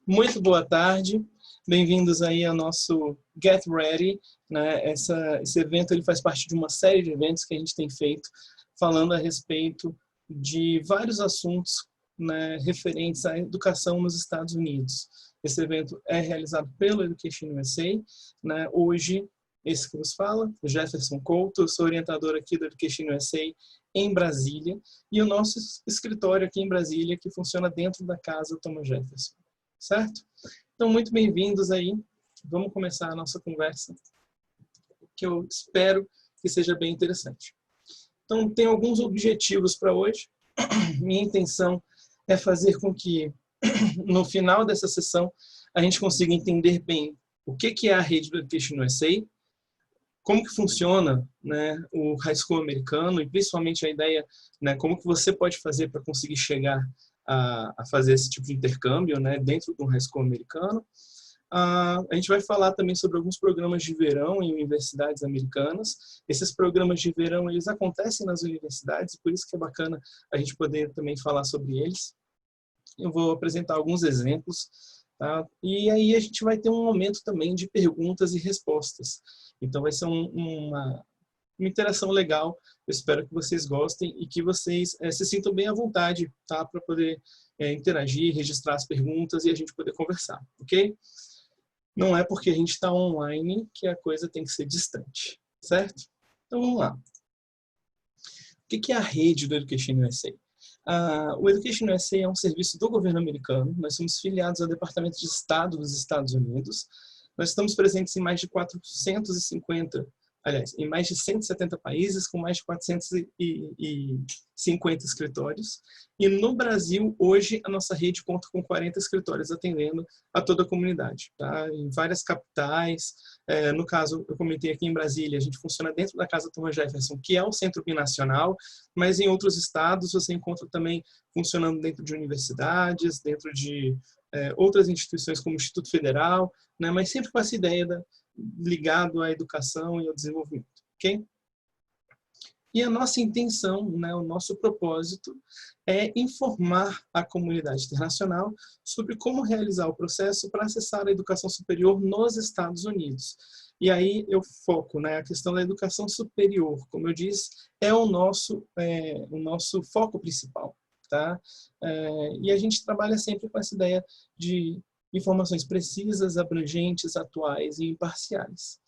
Muito boa tarde, bem-vindos aí ao nosso Get Ready, né? Esse evento ele faz parte de uma série de eventos que a gente tem feito, falando a respeito de vários assuntos, né, referentes à educação nos Estados Unidos. Esse evento é realizado pelo Education USA, né? Hoje, esse que nos fala, o Jefferson Couto, eu sou orientador aqui do Education USA em Brasília, e o nosso escritório aqui em Brasília, que funciona dentro da casa Thomas Jefferson. Certo? Então, muito bem-vindos aí. Vamos começar a nossa conversa, que eu espero que seja bem interessante. Então, tem alguns objetivos para hoje. Minha intenção é fazer com que, no final dessa sessão, a gente consiga entender bem o que é a rede do Education USA, como que funciona, né, o high school americano e principalmente a ideia, né, como que você pode fazer para conseguir chegar a fazer esse tipo de intercâmbio, né, dentro do high school americano. A gente vai falar também sobre alguns programas de verão em universidades americanas. Esses programas de verão, eles acontecem nas universidades, por isso que é bacana a gente poder também falar sobre eles. Eu vou apresentar alguns exemplos, tá? E aí a gente vai ter um momento também de perguntas e respostas. Então vai ser uma interação legal. Eu espero que vocês gostem e que vocês se sintam bem à vontade, tá? Para poder interagir, registrar as perguntas e a gente poder conversar, ok? Não é porque a gente está online que a coisa tem que ser distante, certo? Então vamos lá. O que é a rede do Education USA? O Education USA é um serviço do governo americano. Nós somos filiados ao Departamento de Estado dos Estados Unidos. Nós estamos presentes em mais de 450, aliás, em mais de 170 países, com mais de 450 escritórios. E no Brasil, hoje, a nossa rede conta com 40 escritórios atendendo a toda a comunidade, tá? Em várias capitais. No caso, eu comentei aqui em Brasília, a gente funciona dentro da Casa Thomas Jefferson, que é um centro binacional, mas em outros estados você encontra também funcionando dentro de universidades, dentro de outras instituições como o Instituto Federal, né? Mas sempre com essa ideia ligado à educação e ao desenvolvimento, ok? E a nossa intenção, né, o nosso propósito é informar a comunidade internacional sobre como realizar o processo para acessar a educação superior nos Estados Unidos. E aí eu foco, né, a questão da educação superior, como eu disse, é o nosso foco principal, tá? E a gente trabalha sempre com essa ideia de informações precisas, abrangentes, atuais e imparciais.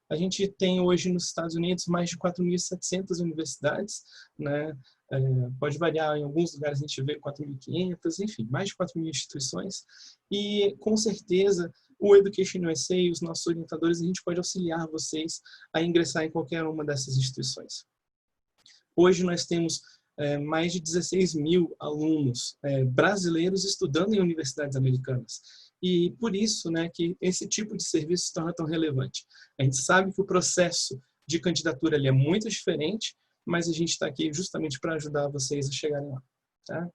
A gente tem hoje nos Estados Unidos mais de 4.700 universidades, né? Pode variar, em alguns lugares a gente vê 4.500, enfim, mais de 4.000 instituições. E, com certeza, o Education USA e os nossos orientadores, a gente pode auxiliar vocês a ingressar em qualquer uma dessas instituições. Hoje nós temos mais de 16 mil alunos brasileiros estudando em universidades americanas. E por isso, né, que esse tipo de serviço se torna tão relevante. A gente sabe que o processo de candidatura ali é muito diferente, mas a gente está aqui justamente para ajudar vocês a chegarem lá. Tá?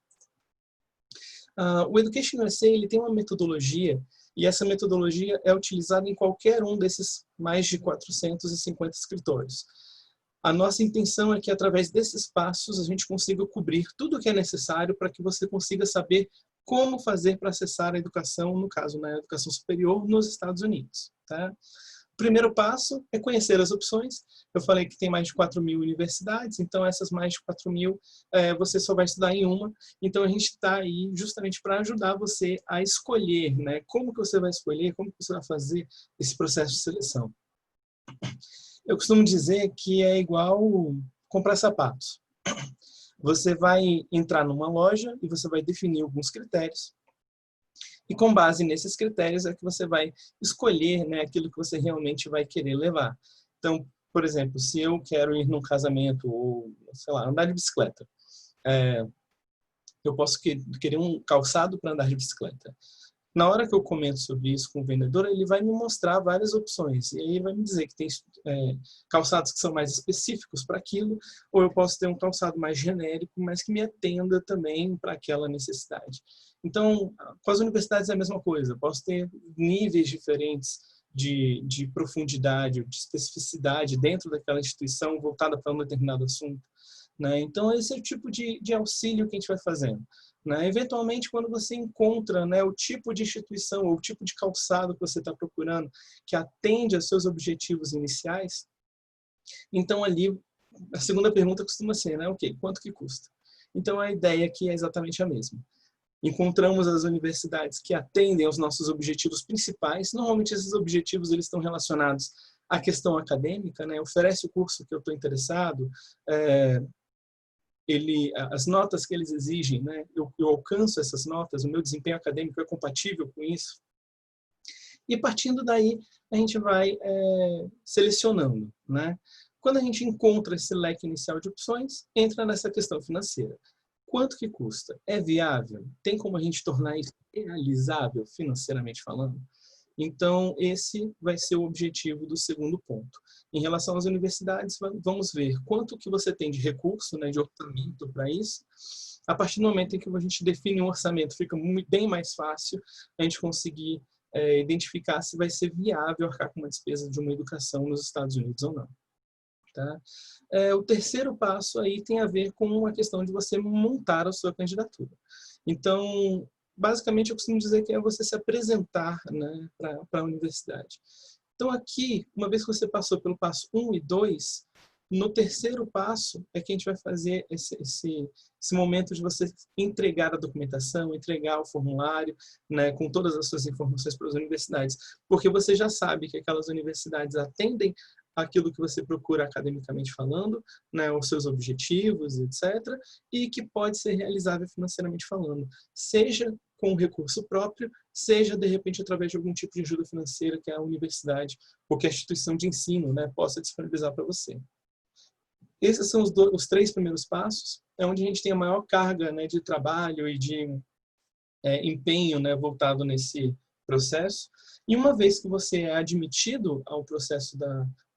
O Education USA ele tem uma metodologia, e essa metodologia é utilizada em qualquer um desses mais de 450 escritórios. A nossa intenção é que, através desses passos, a gente consiga cobrir tudo o que é necessário para que você consiga saber como fazer para acessar a educação, no caso, na educação superior, nos Estados Unidos. Tá? O primeiro passo é conhecer as opções. Eu falei que tem mais de 4.000 universidades, então essas mais de 4.000 você só vai estudar em uma. Então a gente está aí justamente para ajudar você a escolher, né? Como que você vai escolher, como que você vai fazer esse processo de seleção. Eu costumo dizer que é igual comprar sapatos. Você vai entrar numa loja e você vai definir alguns critérios. E com base nesses critérios é que você vai escolher, né, aquilo que você realmente vai querer levar. Então, por exemplo, se eu quero ir num casamento ou, sei lá, andar de bicicleta, eu posso querer um calçado para andar de bicicleta. Na hora que eu comento sobre isso com o vendedor, ele vai me mostrar várias opções. E aí vai me dizer que tem calçados que são mais específicos para aquilo, ou eu posso ter um calçado mais genérico, mas que me atenda também para aquela necessidade. Então, com as universidades é a mesma coisa. Eu posso ter níveis diferentes de profundidade, de especificidade dentro daquela instituição voltada para um determinado assunto. Né? Então, esse é o tipo de auxílio que a gente vai fazendo. né? Eventualmente, quando você encontra, né, o tipo de instituição ou o tipo de calçado que você está procurando que atende aos seus objetivos iniciais, então ali a segunda pergunta costuma ser, né, ok, quanto que custa? Então a ideia aqui é exatamente a mesma. Encontramos as universidades que atendem aos nossos objetivos principais. Normalmente esses objetivos eles estão relacionados à questão acadêmica, né? Oferece o curso que eu estou interessado, as notas que eles exigem, né? Eu alcanço essas notas, o meu desempenho acadêmico é compatível com isso. E partindo daí, a gente vai selecionando, né? Quando a gente encontra esse leque inicial de opções, entra nessa questão financeira. Quanto que custa? É viável? Tem como a gente tornar isso realizável financeiramente falando? Então, esse vai ser o objetivo do segundo ponto. Em relação às universidades, vamos ver quanto que você tem de recurso, né, de orçamento para isso. A partir do momento em que a gente define um orçamento, fica bem mais fácil a gente conseguir identificar se vai ser viável arcar com uma despesa de uma educação nos Estados Unidos ou não. Tá? O terceiro passo aí tem a ver com a questão de você montar a sua candidatura. Então, basicamente, eu costumo dizer que é você se apresentar, né, para a universidade. Então, aqui, uma vez que você passou pelo passo 1 e 2, no terceiro passo é que a gente vai fazer esse momento de você entregar a documentação, entregar o formulário, né, com todas as suas informações para as universidades. Porque você já sabe que aquelas universidades atendem aquilo que você procura academicamente falando, né, os seus objetivos, etc., e que pode ser realizável financeiramente falando, seja com recurso próprio, seja, de repente, através de algum tipo de ajuda financeira que a universidade ou que a instituição de ensino, né, possa disponibilizar para você. Esses são os três primeiros passos, é onde a gente tem a maior carga, né, de trabalho e de empenho, né, voltado nesse processo. E uma vez que você é admitido ao processo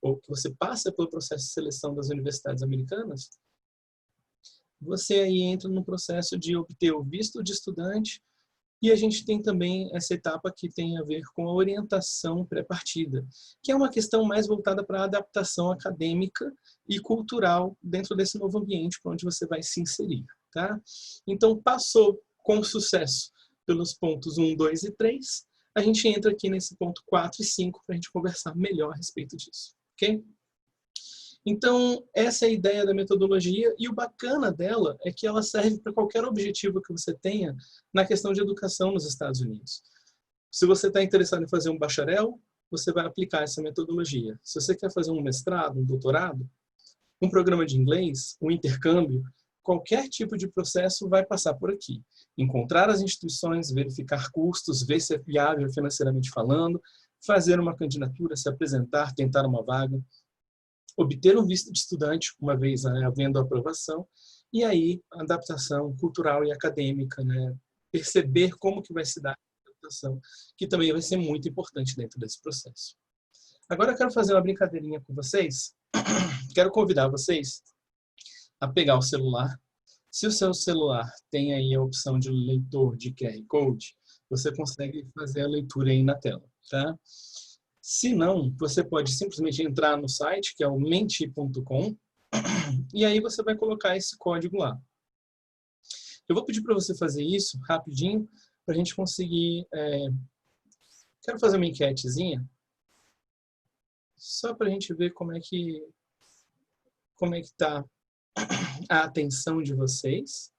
ou que você passa pelo processo de seleção das universidades americanas, você aí entra no processo de obter o visto de estudante. E a gente tem também essa etapa que tem a ver com a orientação pré-partida, que é uma questão mais voltada para a adaptação acadêmica e cultural dentro desse novo ambiente para onde você vai se inserir. Tá? Então, passou com sucesso pelos pontos 1, 2 e 3, a gente entra aqui nesse ponto 4 e 5 para a gente conversar melhor a respeito disso. Ok? Então, essa é a ideia da metodologia e o bacana dela é que ela serve para qualquer objetivo que você tenha na questão de educação nos Estados Unidos. Se você está interessado em fazer um bacharel, você vai aplicar essa metodologia. Se você quer fazer um mestrado, um doutorado, um programa de inglês, um intercâmbio, qualquer tipo de processo vai passar por aqui. Encontrar as instituições, verificar custos, ver se é viável financeiramente falando, fazer uma candidatura, se apresentar, tentar uma vaga, obter um visto de estudante, uma vez havendo a aprovação, e aí a adaptação cultural e acadêmica, né? Perceber como que vai se dar a adaptação, que também vai ser muito importante dentro desse processo. Agora eu quero fazer uma brincadeirinha com vocês, quero convidar vocês a pegar o celular. Se o seu celular tem aí a opção de leitor de QR Code, você consegue fazer a leitura aí na tela, tá? Se não, você pode simplesmente entrar no site, que é o menti.com, e aí você vai colocar esse código lá. Eu vou pedir para você fazer isso rapidinho, para a gente conseguir... Quero fazer uma enquetezinha, só para a gente ver como é que está a atenção de vocês.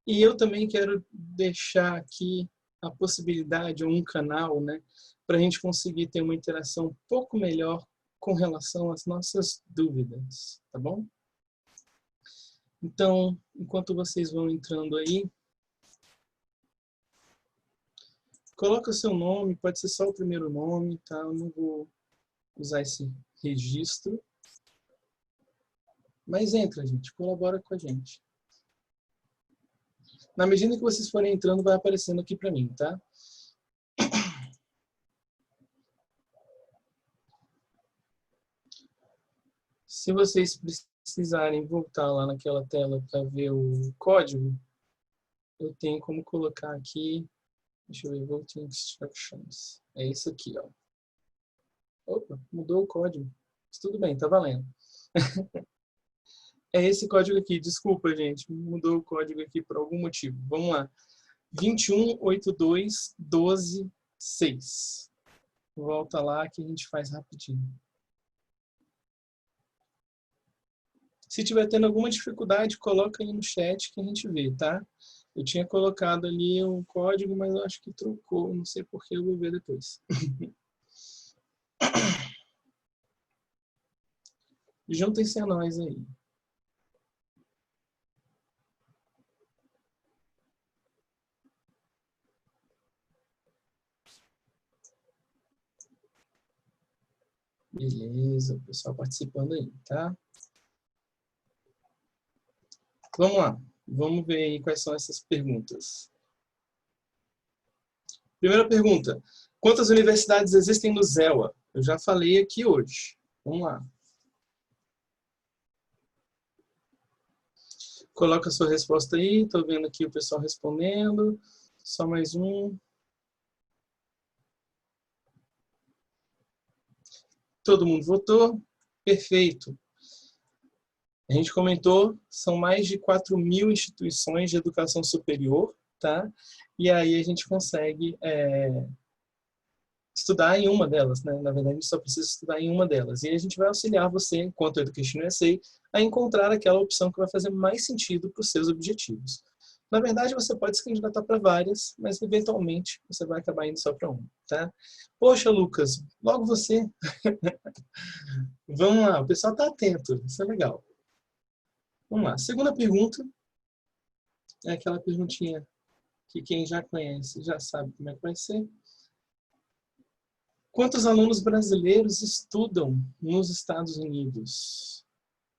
E eu também quero deixar aqui a possibilidade, um canal, né, para a gente conseguir ter uma interação um pouco melhor com relação às nossas dúvidas, tá bom? Então, enquanto vocês vão entrando aí, coloca o seu nome, pode ser só o primeiro nome, tá? Eu não vou usar esse registro. Mas entra, gente, colabora com a gente. Na medida que vocês forem entrando, vai aparecendo aqui para mim, tá? Se vocês precisarem voltar lá naquela tela para ver o código, eu tenho como colocar aqui, deixa eu ver, Voting Instructions. É isso aqui, ó. Opa, mudou o código. Mas tudo bem, tá valendo. É esse código aqui. Desculpa, gente. Mudou o código aqui por algum motivo. Vamos lá. 2182.12.6. Volta lá que a gente faz rapidinho. Se tiver tendo alguma dificuldade, coloca aí no chat que a gente vê, tá? Eu tinha colocado ali um código, mas eu acho que trocou. Não sei por que, eu vou ver depois. Juntem-se a nós aí. Beleza, o pessoal participando aí, tá? Vamos lá. Vamos ver aí quais são essas perguntas. Primeira pergunta. Quantas universidades existem no ZEWA? Eu já falei aqui hoje. Vamos lá. Coloca a sua resposta aí. Estou vendo aqui o pessoal respondendo. Só mais um. Todo mundo votou? Perfeito. A gente comentou, são mais de 4.000 instituições de educação superior, tá? E aí a gente consegue estudar em uma delas, né? Na verdade, a gente só precisa estudar em uma delas. E a gente vai auxiliar você, enquanto Education USA, a encontrar aquela opção que vai fazer mais sentido para os seus objetivos. Na verdade, você pode se candidatar para várias, mas eventualmente você vai acabar indo só para uma, tá? Poxa, Lucas, logo você. Vamos lá, o pessoal está atento, isso é legal. Vamos lá, segunda pergunta é aquela perguntinha que quem já conhece já sabe como é que vai ser. Quantos alunos brasileiros estudam nos Estados Unidos?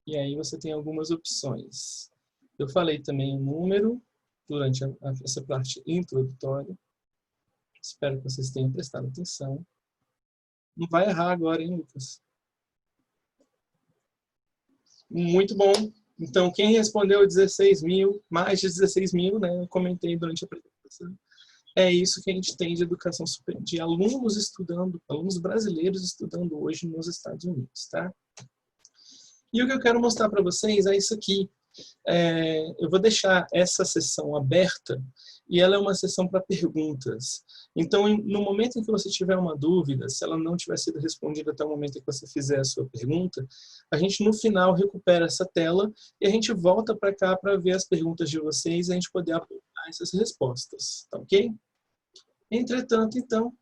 E aí você tem algumas opções. Eu falei também o número durante essa parte introdutória. Espero que vocês tenham prestado atenção. Não vai errar agora, hein, Lucas? Muito bom. Então, quem respondeu 16 mil, mais de 16 mil, né? Eu comentei durante a apresentação. É isso que a gente tem de educação superior, de alunos estudando, alunos brasileiros estudando hoje nos Estados Unidos, tá? E o que eu quero mostrar para vocês é isso aqui. Eu vou deixar essa sessão aberta e ela é uma sessão para perguntas. Então, no momento em que você tiver uma dúvida, se ela não tiver sido respondida até o momento em que você fizer a sua pergunta, a gente no final recupera essa tela e a gente volta para cá para ver as perguntas de vocês e a gente poder apontar essas respostas, tá ok? Entretanto, então,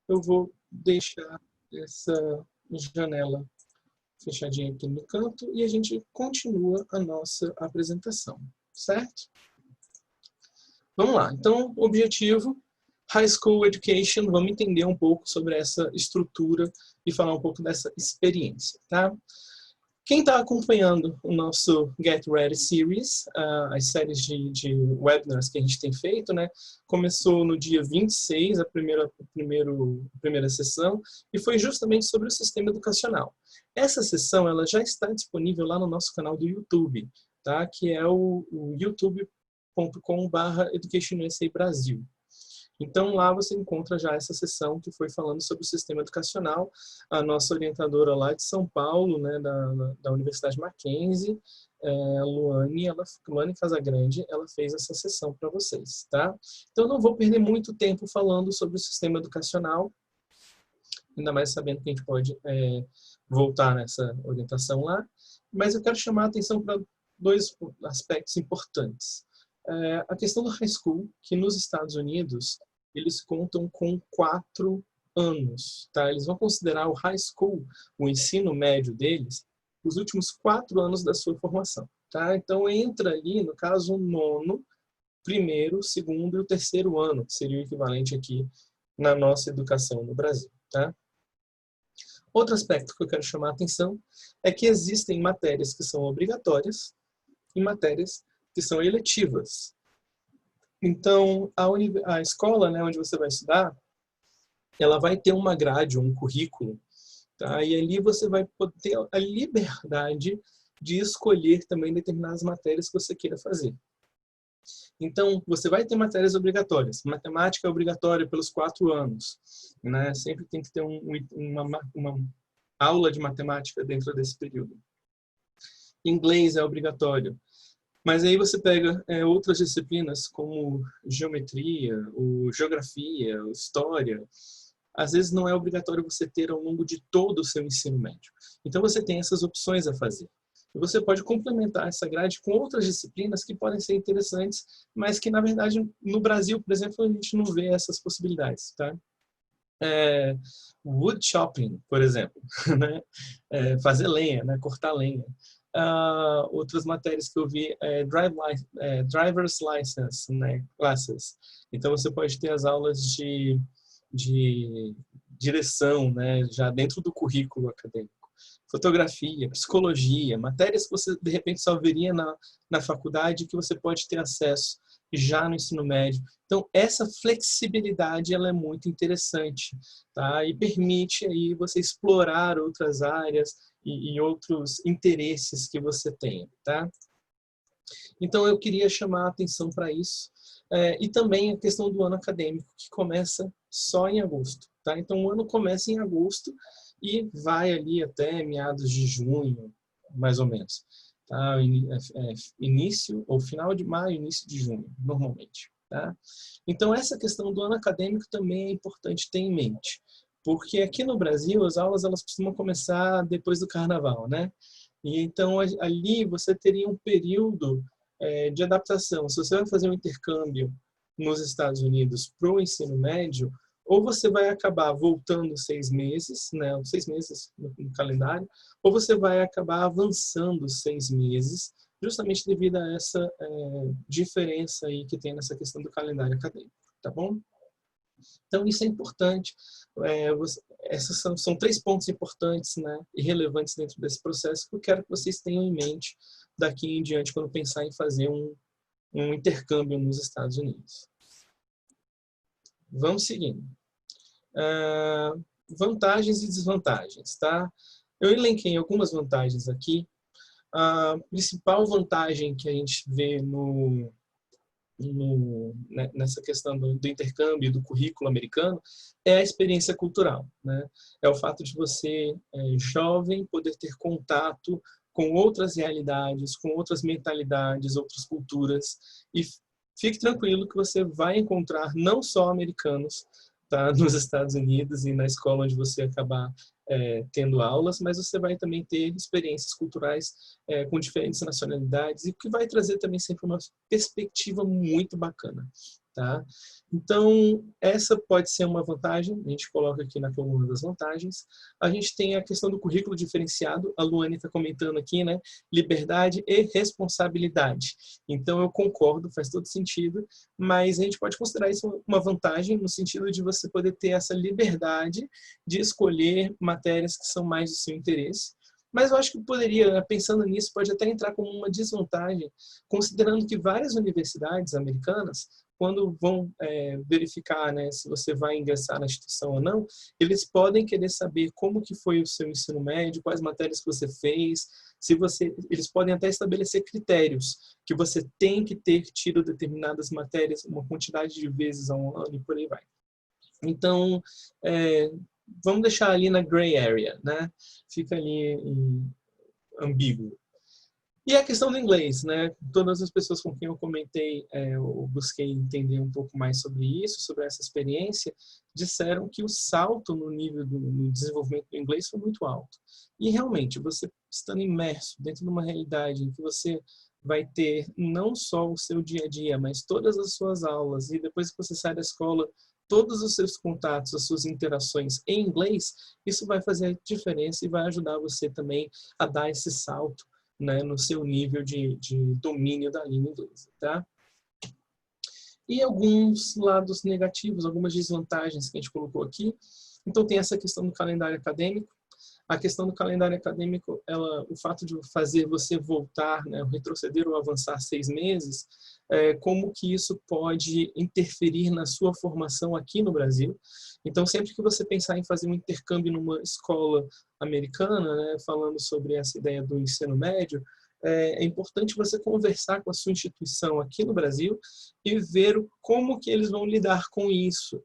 eu vou deixar essa janela fechadinha aqui no canto e a gente continua a nossa apresentação, certo? Vamos lá. Então, objetivo, High School Education, vamos entender um pouco sobre essa estrutura e falar um pouco dessa experiência, tá? Quem está acompanhando o nosso Get Ready Series, as séries de webinars que a gente tem feito, né? Começou no dia 26, a primeira sessão, e foi justamente sobre o sistema educacional. Essa sessão ela já está disponível lá no nosso canal do YouTube, tá? Que é o youtube.com/Education USA Brasil. Então, lá você encontra já essa sessão que foi falando sobre o sistema educacional. A nossa orientadora lá de São Paulo, né, da Universidade Mackenzie, Luane Casagrande, ela fez essa sessão para vocês, tá? Então, eu não vou perder muito tempo falando sobre o sistema educacional, ainda mais sabendo que a gente pode voltar nessa orientação lá, mas eu quero chamar a atenção para dois aspectos importantes. A questão do high school, que nos Estados Unidos, eles contam com 4 anos. Tá? Eles vão considerar o high school, o ensino médio deles, os últimos 4 anos da sua formação. Tá? Então, entra ali, no caso, o 9º, primeiro, segundo e o terceiro ano, que seria o equivalente aqui na nossa educação no Brasil. Tá? Outro aspecto que eu quero chamar a atenção é que existem matérias que são obrigatórias e matérias que são eletivas. Então, a escola, né, onde você vai estudar, ela vai ter uma grade, um currículo, tá? E ali você vai ter a liberdade de escolher também determinadas matérias que você queira fazer. Então, você vai ter matérias obrigatórias. Matemática é obrigatória pelos 4 anos, né? Sempre tem que ter uma aula de matemática dentro desse período. Inglês é obrigatório. Mas aí você pega outras disciplinas como geometria, ou geografia, ou história. Às vezes não é obrigatório você ter ao longo de todo o seu ensino médio. Então você tem essas opções a fazer. E você pode complementar essa grade com outras disciplinas que podem ser interessantes, mas que na verdade no Brasil, por exemplo, a gente não vê essas possibilidades, tá? Wood chopping, por exemplo, né? Fazer lenha, né? Cortar lenha. Outras matérias que eu vi driver's license, né? Classes. Então você pode ter as aulas de direção, né? Já dentro do currículo acadêmico. Fotografia, psicologia, matérias que você de repente só veria na faculdade que você pode ter acesso já no ensino médio. Então, essa flexibilidade ela é muito interessante, tá? E permite aí você explorar outras áreas e outros interesses que você tem, tá? Então, eu queria chamar a atenção para isso. E também a questão do ano acadêmico, que começa só em agosto, tá? Então, o ano começa em agosto e vai ali até meados de junho, mais ou menos. Tá? Início ou final de maio, início de junho, normalmente. Tá? Então, essa questão do ano acadêmico também é importante ter em mente, porque aqui no Brasil as aulas elas costumam começar depois do carnaval, né? E então ali você teria um período de adaptação. Se você vai fazer um intercâmbio nos Estados Unidos para o ensino médio, ou você vai acabar voltando 6 meses, né, 6 meses no calendário, ou você vai acabar avançando 6 meses, justamente devido a essa diferença aí que tem nessa questão do calendário acadêmico, tá bom? Então, isso é importante. Esses são 3 pontos importantes, né, e relevantes dentro desse processo que eu quero que vocês tenham em mente daqui em diante quando pensar em fazer um intercâmbio nos Estados Unidos. Vamos seguindo. Vantagens e desvantagens, tá? Eu elenquei algumas vantagens aqui. A principal vantagem que a gente vê nessa questão do intercâmbio do currículo americano é a experiência cultural, né? É o fato de você, jovem, poder ter contato com outras realidades, com outras mentalidades, outras culturas, e fique tranquilo que você vai encontrar não só americanos, tá, nos Estados Unidos e na escola onde você acabar tendo aulas, mas você vai também ter experiências culturais com diferentes nacionalidades e que vai trazer também sempre uma perspectiva muito bacana, tá? Então, essa pode ser uma vantagem, a gente coloca aqui na coluna das vantagens. A gente tem a questão do currículo diferenciado, a Luane está comentando aqui, né? Liberdade e responsabilidade. Então, eu concordo, faz todo sentido, mas a gente pode considerar isso uma vantagem no sentido de você poder ter essa liberdade de escolher matérias que são mais do seu interesse. Mas eu acho que poderia, pensando nisso, pode até entrar como uma desvantagem, considerando que várias universidades americanas, quando vão verificar, né, se você vai ingressar na instituição ou não, eles podem querer saber como que foi o seu ensino médio, quais matérias que você fez, eles podem até estabelecer critérios, que você tem que ter tido determinadas matérias uma quantidade de vezes ao ano e por aí vai. Então, vamos deixar ali na gray area, né? Fica ali ambíguo. E a questão do inglês, né? Todas as pessoas com quem eu comentei, eu busquei entender um pouco mais sobre isso, sobre essa experiência, disseram que o salto no nível do desenvolvimento do inglês foi muito alto. E realmente, você estando imerso dentro de uma realidade em que você vai ter não só o seu dia a dia, mas todas as suas aulas, e depois que você sai da escola, todos os seus contatos, as suas interações em inglês, isso vai fazer diferença e vai ajudar você também a dar esse salto, né, no seu nível de domínio da língua inglesa, tá? E alguns lados negativos, algumas desvantagens que a gente colocou aqui. Então tem essa questão do calendário acadêmico. A questão do calendário acadêmico, o fato de fazer você voltar, né, retroceder ou avançar 6 meses, como que isso pode interferir na sua formação aqui no Brasil. Então, sempre que você pensar em fazer um intercâmbio numa escola americana, né, falando sobre essa ideia do ensino médio, é importante você conversar com a sua instituição aqui no Brasil e ver como que eles vão lidar com isso.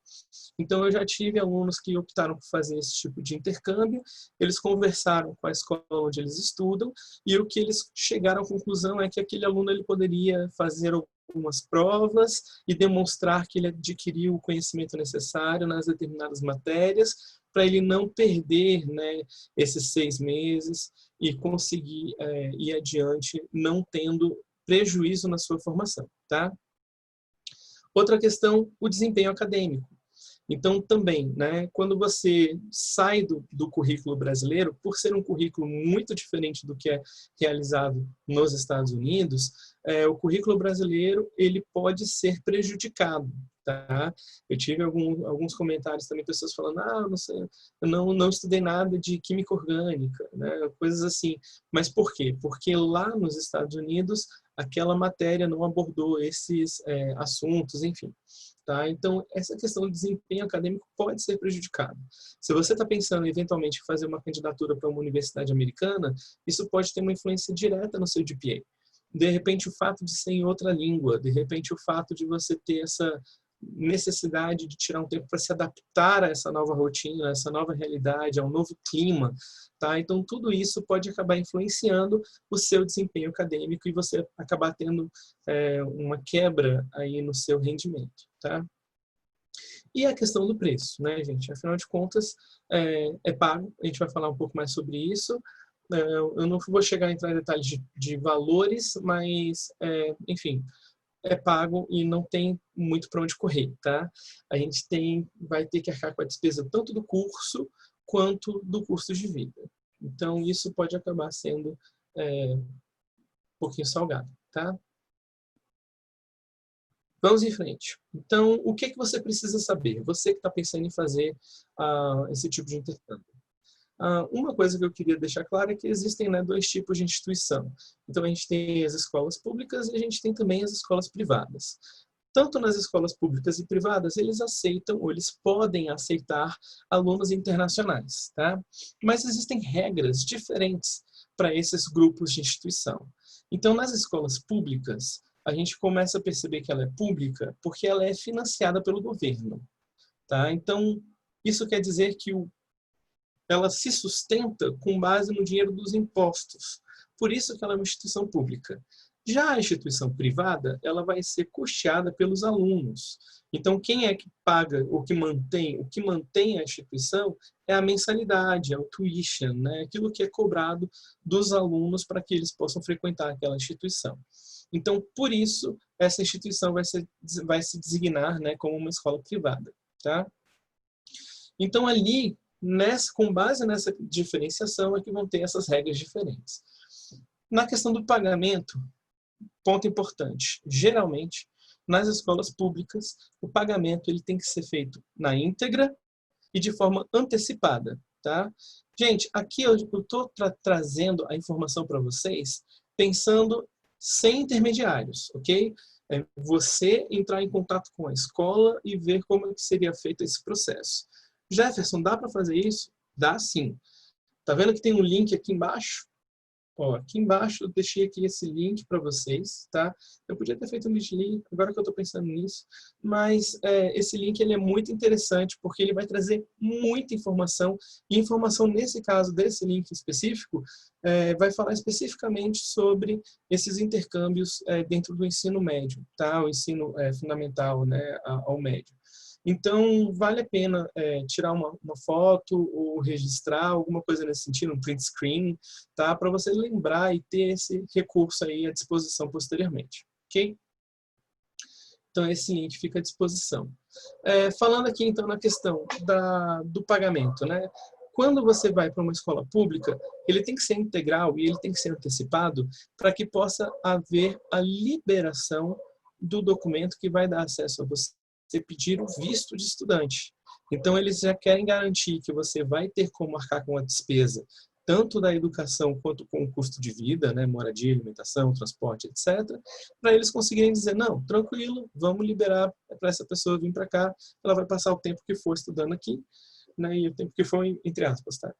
Então, eu já tive alunos que optaram por fazer esse tipo de intercâmbio, eles conversaram com a escola onde eles estudam, e o que eles chegaram à conclusão é que aquele aluno ele poderia fazer algumas provas e demonstrar que ele adquiriu o conhecimento necessário nas determinadas matérias, para ele não perder, né, esses 6 meses e conseguir ir adiante não tendo prejuízo na sua formação, tá? Outra questão, o desempenho acadêmico. Então, também, né, quando você sai do currículo brasileiro, por ser um currículo muito diferente do que é realizado nos Estados Unidos, o currículo brasileiro ele pode ser prejudicado. Tá? Eu tive alguns comentários também, pessoas falando, não sei, eu não estudei nada de química orgânica, né? Coisas assim. Mas por quê? Porque lá nos Estados Unidos, aquela matéria não abordou esses assuntos, enfim. Tá? Então, essa questão do desempenho acadêmico pode ser prejudicada. Se você está pensando, eventualmente, em fazer uma candidatura para uma universidade americana, isso pode ter uma influência direta no seu GPA. De repente, o fato de ser em outra língua, de repente, o fato de você ter essa necessidade de tirar um tempo para se adaptar a essa nova rotina, a essa nova realidade, ao novo clima, tá? Então, tudo isso pode acabar influenciando o seu desempenho acadêmico e você acabar tendo uma quebra aí no seu rendimento, tá? E a questão do preço, né, gente? Afinal de contas, é pago, a gente vai falar um pouco mais sobre isso. Eu não vou chegar a entrar em detalhes de valores, mas, enfim, é pago e não tem muito para onde correr, tá? A gente vai ter que arcar com a despesa tanto do curso quanto do custo de vida. Então, isso pode acabar sendo um pouquinho salgado, tá? Vamos em frente. Então, o que você precisa saber? Você que está pensando em fazer esse tipo de intercâmbio. Uma coisa que eu queria deixar claro é que existem, né, 2 tipos de instituição. Então, a gente tem as escolas públicas e a gente tem também as escolas privadas. Tanto nas escolas públicas e privadas, eles aceitam, ou eles podem aceitar alunos internacionais, tá? Mas existem regras diferentes para esses grupos de instituição. Então, nas escolas públicas, a gente começa a perceber que ela é pública porque ela é financiada pelo governo, tá? Então, isso quer dizer que ela se sustenta com base no dinheiro dos impostos. Por isso que ela é uma instituição pública. Já a instituição privada, ela vai ser custeada pelos alunos. Então, quem é que paga, o que mantém a instituição é a mensalidade, é o tuition, né? Aquilo que é cobrado dos alunos para que eles possam frequentar aquela instituição. Então, por isso, essa instituição vai se designar, né, como uma escola privada. Tá? Então, ali, com base nessa diferenciação, é que vão ter essas regras diferentes. Na questão do pagamento, ponto importante, geralmente, nas escolas públicas, o pagamento ele tem que ser feito na íntegra e de forma antecipada. Tá? Gente, aqui eu estou trazendo a informação para vocês pensando sem intermediários, ok? Você entrar em contato com a escola e ver como é que seria feito esse processo. Jefferson, dá para fazer isso? Dá sim. Tá vendo que tem um link aqui embaixo? Ó, aqui embaixo eu deixei aqui esse link para vocês, tá? Eu podia ter feito um link, agora que eu estou pensando nisso, mas esse link ele é muito interessante porque ele vai trazer muita informação e informação nesse caso desse link específico vai falar especificamente sobre esses intercâmbios dentro do ensino médio, tá? O ensino fundamental, né, ao médio. Então, vale a pena tirar uma foto ou registrar alguma coisa nesse sentido, um print screen, tá? Para você lembrar e ter esse recurso aí à disposição posteriormente, ok? Então, esse link fica à disposição. Falando aqui, então, na questão do pagamento, né? Quando você vai para uma escola pública, ele tem que ser integral e ele tem que ser antecipado para que possa haver a liberação do documento que vai dar acesso a você pedir o visto de estudante. Então, eles já querem garantir que você vai ter como arcar com a despesa, tanto da educação quanto com o custo de vida, né, moradia, alimentação, transporte, etc., para eles conseguirem dizer, não, tranquilo, vamos liberar para essa pessoa vir para cá, ela vai passar o tempo que for estudando aqui, né, e o tempo que for, entre aspas, tá?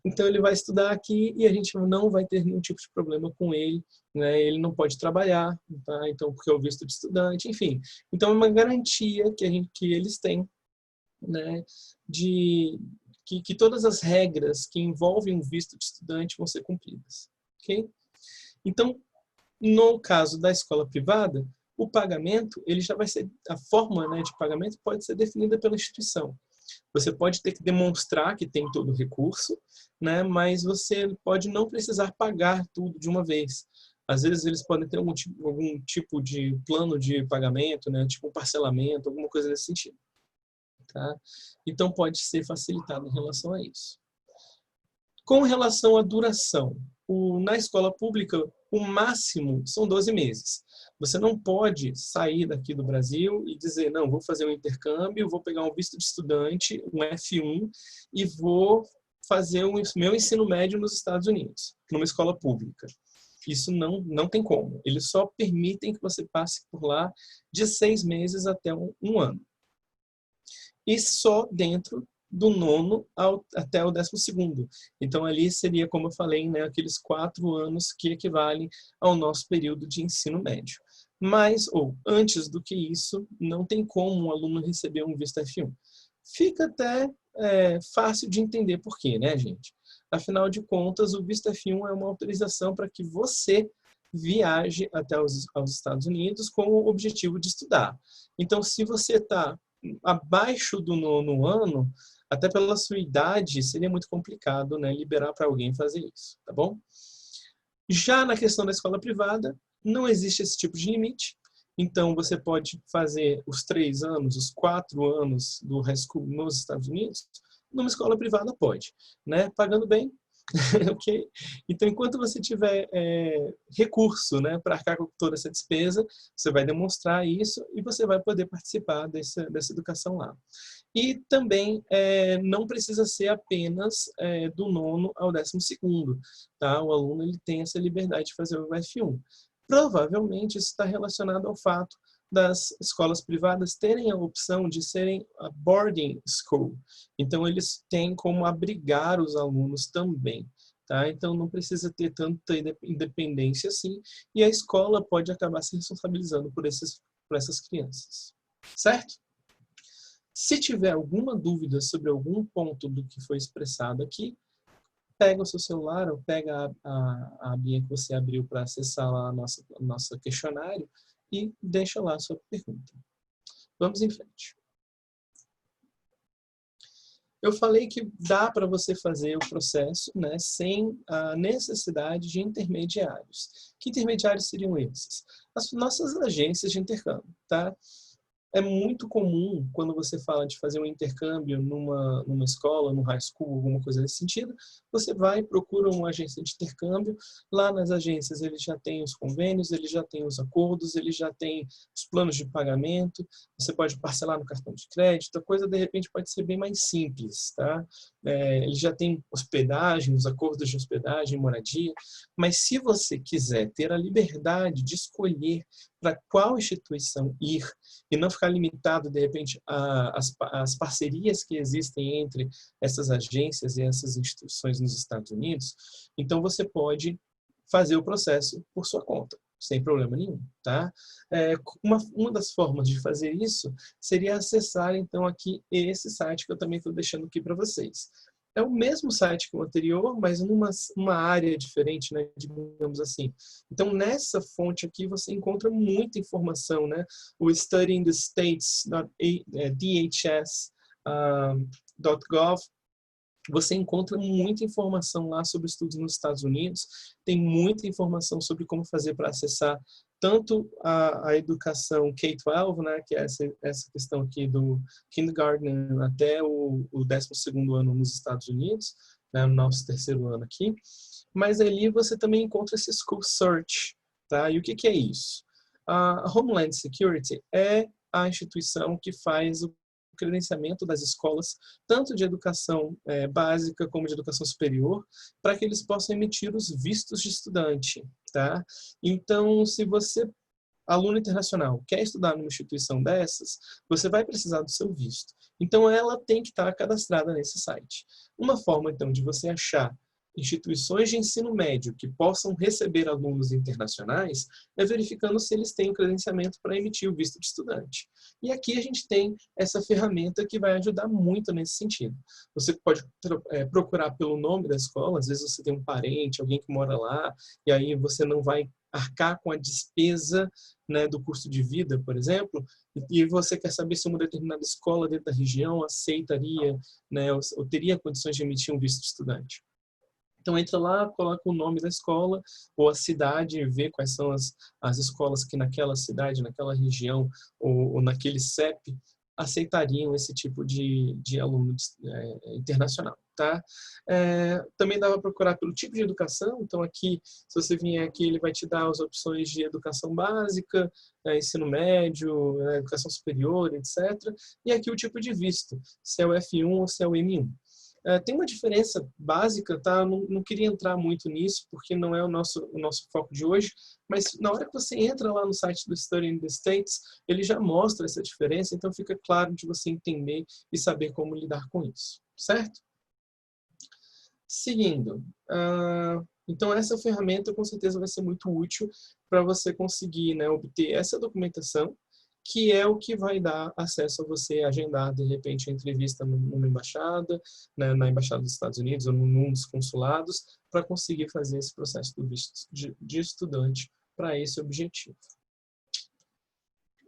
Então ele vai estudar aqui e a gente não vai ter nenhum tipo de problema com ele, né? Ele não pode trabalhar, tá? Então porque é o visto de estudante, enfim. Então é uma garantia que eles têm, né? De que todas as regras que envolvem um visto de estudante vão ser cumpridas, ok? Então, no caso da escola privada, o pagamento, ele já vai ser, a forma, né, de pagamento pode ser definida pela instituição. Você pode ter que demonstrar que tem todo o recurso, né, mas você pode não precisar pagar tudo de uma vez. Às vezes eles podem ter algum tipo de plano de pagamento, né, tipo um parcelamento, alguma coisa nesse sentido. Tá? Então pode ser facilitado em relação a isso. Com relação à duração, na escola pública, o máximo são 12 meses. Você não pode sair daqui do Brasil e dizer, não, vou fazer um intercâmbio, vou pegar um visto de estudante, um F1, e vou fazer o meu ensino médio nos Estados Unidos, numa escola pública. Isso não tem como. Eles só permitem que você passe por lá de 6 meses até um ano. E só dentro do 9º até o 12º. Então, ali seria, como eu falei, né, aqueles 4 anos que equivalem ao nosso período de ensino médio. Mas, ou antes do que isso, não tem como um aluno receber um visto F1. Fica até fácil de entender por quê, né, gente? Afinal de contas, o visto F1 é uma autorização para que você viaje até os Estados Unidos com o objetivo de estudar. Então, se você está abaixo do 9º ano, até pela sua idade, seria muito complicado, né, liberar para alguém fazer isso, tá bom? Já na questão da escola privada, não existe esse tipo de limite. Então, você pode fazer os 3 anos, os 4 anos do high school nos Estados Unidos, numa escola privada pode, né? Pagando bem, ok? Então, enquanto você tiver recurso, né, para arcar com toda essa despesa, você vai demonstrar isso e você vai poder participar dessa educação lá. E também não precisa ser apenas do 9º ao 12º, tá? O aluno ele tem essa liberdade de fazer o F1. Provavelmente isso está relacionado ao fato das escolas privadas terem a opção de serem a boarding school. Então, eles têm como abrigar os alunos também. Tá? Então, não precisa ter tanta independência assim, e a escola pode acabar se responsabilizando por essas crianças. Certo? Se tiver alguma dúvida sobre algum ponto do que foi expressado aqui, pega o seu celular ou pega a abinha que você abriu para acessar lá a nossa questionário e deixa lá a sua pergunta. Vamos em frente. Eu falei que dá para você fazer o processo, né, sem a necessidade de intermediários. Que intermediários seriam esses? As nossas agências de intercâmbio, tá? É muito comum, quando você fala de fazer um intercâmbio numa escola, no high school, alguma coisa nesse sentido, você vai e procura uma agência de intercâmbio. Lá nas agências eles já têm os convênios, eles já têm os acordos, eles já têm os planos de pagamento, você pode parcelar no cartão de crédito, a coisa de repente pode ser bem mais simples, tá? Eles já têm hospedagem, os acordos de hospedagem, moradia, mas se você quiser ter a liberdade de escolher para qual instituição ir e não ficar limitado, de repente, às parcerias que existem entre essas agências e essas instituições nos Estados Unidos, então você pode fazer o processo por sua conta, sem problema nenhum, tá? Uma das formas de fazer isso seria acessar, então, aqui esse site que eu também estou deixando aqui para vocês. É o mesmo site que o anterior, mas numa área diferente, né, digamos assim. Então, nessa fonte aqui, você encontra muita informação, né? O studyingthestates.dhs.gov, você encontra muita informação lá sobre estudos nos Estados Unidos, tem muita informação sobre como fazer para acessar tanto a educação K-12, né, que é essa questão aqui do kindergarten até o 12º ano nos Estados Unidos, né, no nosso 3º ano aqui, mas ali você também encontra esse School Search, tá? E o que é isso? A Homeland Security é a instituição que faz o credenciamento das escolas, tanto de educação básica como de educação superior, para que eles possam emitir os vistos de estudante, tá? Então, se você aluno internacional quer estudar numa instituição dessas, você vai precisar do seu visto. Então, ela tem que estar cadastrada nesse site. Uma forma, então, de você achar instituições de ensino médio que possam receber alunos internacionais é verificando se eles têm o credenciamento para emitir o visto de estudante. E aqui a gente tem essa ferramenta que vai ajudar muito nesse sentido. Você pode procurar pelo nome da escola, às vezes você tem um parente, alguém que mora lá, e aí você não vai arcar com a despesa, né, do custo de vida, por exemplo, e você quer saber se uma determinada escola dentro da região aceitaria, né, ou teria condições de emitir um visto de estudante. Então entra lá, coloca o nome da escola ou a cidade, vê quais são as escolas que naquela cidade, naquela região ou naquele CEP aceitariam esse tipo de aluno internacional. Tá? Também dá para procurar pelo tipo de educação. Então aqui, se você vier aqui, ele vai te dar as opções de educação básica, ensino médio, educação superior, etc. E aqui o tipo de visto, se é o F1 ou se é o M1. Tem uma diferença básica, tá? Não queria entrar muito nisso, porque não é o nosso foco de hoje, mas na hora que você entra lá no site do Study in the States, ele já mostra essa diferença, então fica claro de você entender e saber como lidar com isso, certo? Seguindo, então essa ferramenta com certeza vai ser muito útil para você conseguir, né, obter essa documentação, que é o que vai dar acesso a você agendar, de repente, a entrevista numa embaixada, né, na Embaixada dos Estados Unidos ou num dos consulados, para conseguir fazer esse processo do visto de estudante para esse objetivo.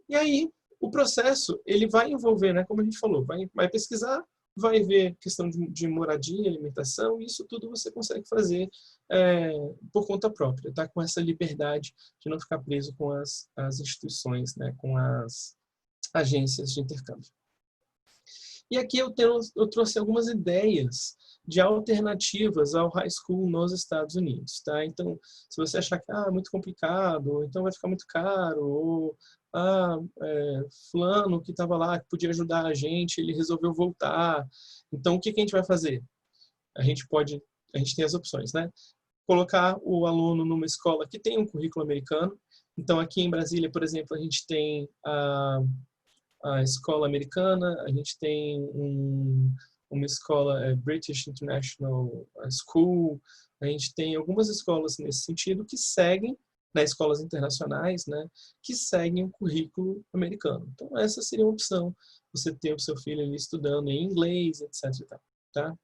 E aí, o processo, ele vai envolver, né, como a gente falou, vai pesquisar, vai ver questão de moradia, alimentação, e isso tudo você consegue fazer por conta própria, tá? Com essa liberdade de não ficar preso com as instituições, né? Com as agências de intercâmbio. E aqui eu trouxe algumas ideias de alternativas ao high school nos Estados Unidos, tá? Então, se você achar que é muito complicado, ou então vai ficar muito caro, ou fulano que estava lá, que podia ajudar a gente, ele resolveu voltar. Então, o que a gente vai fazer? A gente tem as opções, né? Colocar o aluno numa escola que tem um currículo americano. Então, aqui em Brasília, por exemplo, a gente tem a escola americana, a gente tem uma escola British International School, a gente tem algumas escolas nesse sentido que seguem, né, escolas internacionais, né, que seguem o currículo americano. Então, essa seria uma opção, você ter o seu filho ali estudando em inglês, etc. Tá?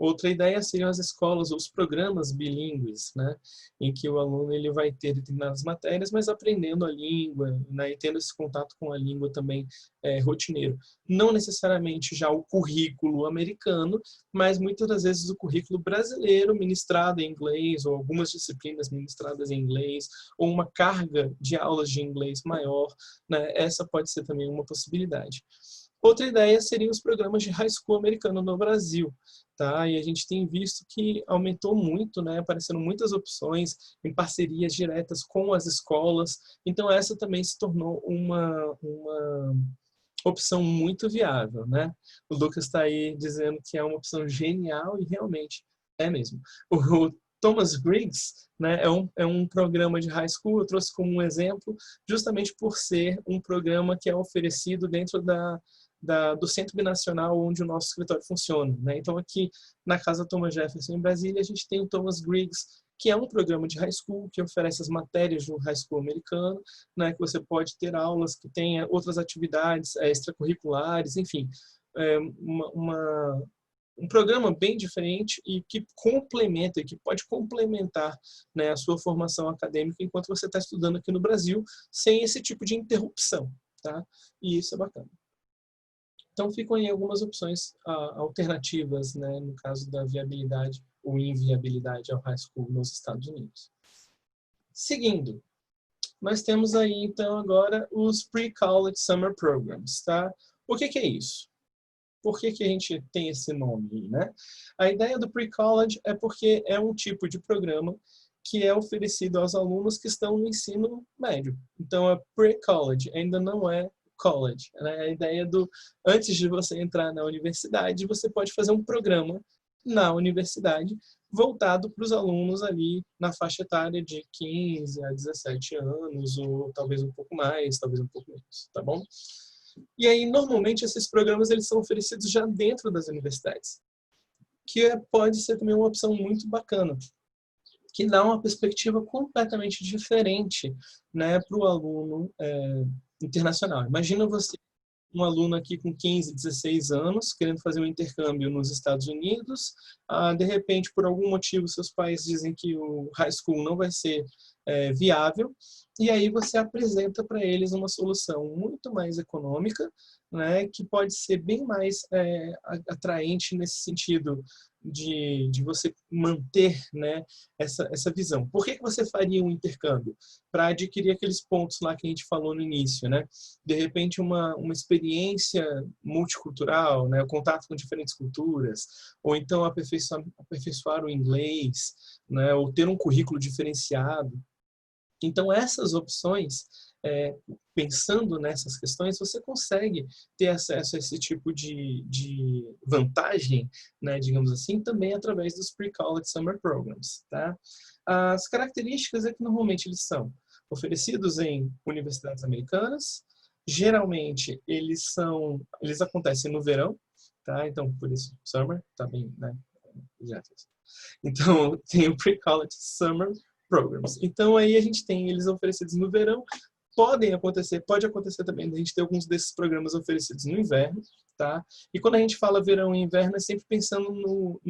Outra ideia seriam as escolas ou os programas bilíngues, né, em que o aluno ele vai ter determinadas matérias, mas aprendendo a língua, né, e tendo esse contato com a língua também rotineiro. Não necessariamente já o currículo americano, mas muitas das vezes o currículo brasileiro ministrado em inglês, ou algumas disciplinas ministradas em inglês, ou uma carga de aulas de inglês maior, né, essa pode ser também uma possibilidade. Outra ideia seriam os programas de high school americano no Brasil, tá? E a gente tem visto que aumentou muito, né? Aparecendo muitas opções em parcerias diretas com as escolas. Então essa também se tornou uma opção muito viável, né? O Lucas está aí dizendo que é uma opção genial e realmente é mesmo. O Thomas Griggs, né, é um programa de high school, eu trouxe como um exemplo, justamente por ser um programa que é oferecido dentro do Centro Binacional onde o nosso escritório funciona, né? Então aqui na Casa Thomas Jefferson em Brasília a gente tem o Thomas Griggs, que é um programa de high school que oferece as matérias de um high school americano, né? Que você pode ter aulas que tenha outras atividades extracurriculares, enfim, um programa bem diferente e que complementa, que pode complementar, né, a sua formação acadêmica enquanto você está estudando aqui no Brasil, sem esse tipo de interrupção, tá? E isso é bacana. Então ficam aí algumas opções alternativas, né, no caso da viabilidade ou inviabilidade ao high school nos Estados Unidos. Seguindo, nós temos aí então agora os Pre-College Summer Programs, tá? O que é isso? Por que a gente tem esse nome, né? A ideia do Pre-College é porque é um tipo de programa que é oferecido aos alunos que estão no ensino médio. Então, é Pre-College, ainda não é college, né? A ideia antes de você entrar na universidade, você pode fazer um programa na universidade, voltado para os alunos ali na faixa etária de 15 a 17 anos, ou talvez um pouco mais, talvez um pouco menos, tá bom? E aí, normalmente, esses programas eles são oferecidos já dentro das universidades, que pode ser também uma opção muito bacana, que dá uma perspectiva completamente diferente, né, para o aluno internacional. Imagina você, um aluno aqui com 15, 16 anos, querendo fazer um intercâmbio nos Estados Unidos, de repente, por algum motivo, seus pais dizem que o high school não vai ser viável, e aí você apresenta para eles uma solução muito mais econômica, né, que pode ser bem mais atraente nesse sentido de você manter, né, essa visão. Por que você faria um intercâmbio? Para adquirir aqueles pontos lá que a gente falou no início, né? De repente uma experiência multicultural, né? O contato com diferentes culturas, ou então aperfeiçoar o inglês, né? Ou ter um currículo diferenciado. Então essas opções, pensando nessas questões, você consegue ter acesso a esse tipo de vantagem, né, digamos assim, também através dos Pre-College Summer Programs. Tá? As características é que normalmente eles são oferecidos em universidades americanas, geralmente eles acontecem no verão, tá? Então por isso Summer, tá bem, né? Então tem o Pre-College Summer Programs. Então aí a gente tem eles oferecidos no verão, pode acontecer também a gente ter alguns desses programas oferecidos no inverno, tá? E quando a gente fala verão e inverno, é sempre pensando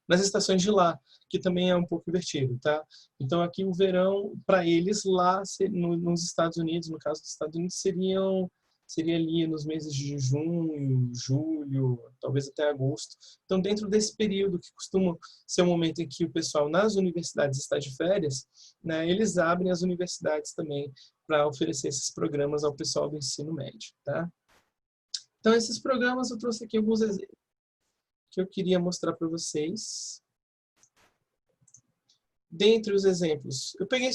nas estações de lá, que também é um pouco invertido, tá? Então aqui o verão, para eles lá, nos Estados Unidos, no caso dos Estados Unidos, seria ali nos meses de junho, julho, talvez até agosto. Então, dentro desse período, que costuma ser o momento em que o pessoal nas universidades está de férias, né, eles abrem as universidades também para oferecer esses programas ao pessoal do ensino médio. Tá? Então, esses programas, eu trouxe aqui alguns exemplos que eu queria mostrar para vocês. Dentre os exemplos, eu peguei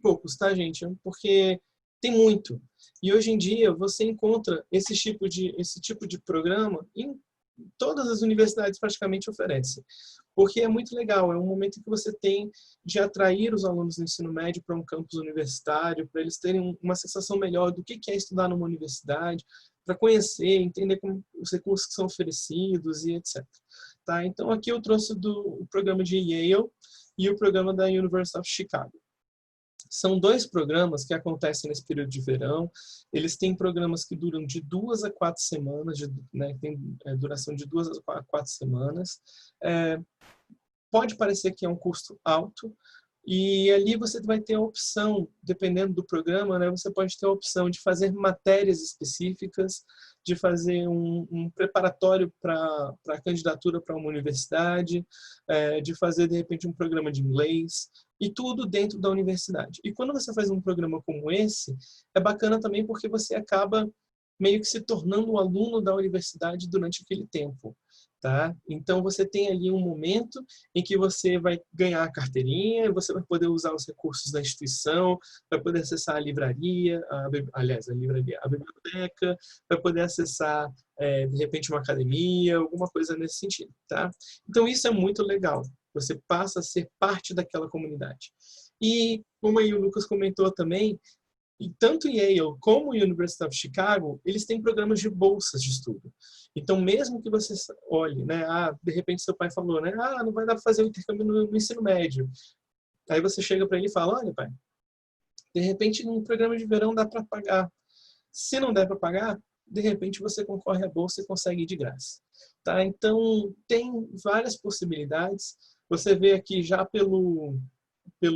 poucos, tá, gente? Porque tem muito. E hoje em dia você encontra esse tipo de programa em todas as universidades praticamente oferecem. Porque é muito legal, é um momento que você tem de atrair os alunos do ensino médio para um campus universitário, para eles terem uma sensação melhor do que é estudar numa universidade, para conhecer, entender como os recursos que são oferecidos e etc. Tá? Então aqui eu trouxe o programa de Yale e o programa da University of Chicago. São dois programas que acontecem nesse período de verão. Eles têm programas que duram de 2 a 4 semanas, né, tem duração de 2 a 4 semanas. Pode parecer que é um custo alto, e ali você vai ter a opção, dependendo do programa, né, você pode ter a opção de fazer matérias específicas, de fazer um preparatório para a candidatura para uma universidade, de fazer, de repente, um programa de inglês, e tudo dentro da universidade. E quando você faz um programa como esse, é bacana também porque você acaba meio que se tornando um aluno da universidade durante aquele tempo. Tá? Então você tem ali um momento em que você vai ganhar a carteirinha, você vai poder usar os recursos da instituição, vai poder acessar a livraria, a biblioteca, vai poder acessar, de repente, uma academia, alguma coisa nesse sentido. Tá? Então isso é muito legal, você passa a ser parte daquela comunidade. E como aí o Lucas comentou também, e tanto Yale como a University of Chicago, eles têm programas de bolsas de estudo. Então, mesmo que você olhe, né, de repente seu pai falou, né, não vai dar para fazer o intercâmbio no ensino médio. Aí você chega para ele e fala, olha, pai, de repente num programa de verão dá para pagar. Se não der para pagar, de repente você concorre à bolsa e consegue ir de graça. Tá? Então, tem várias possibilidades. Você vê aqui já pelo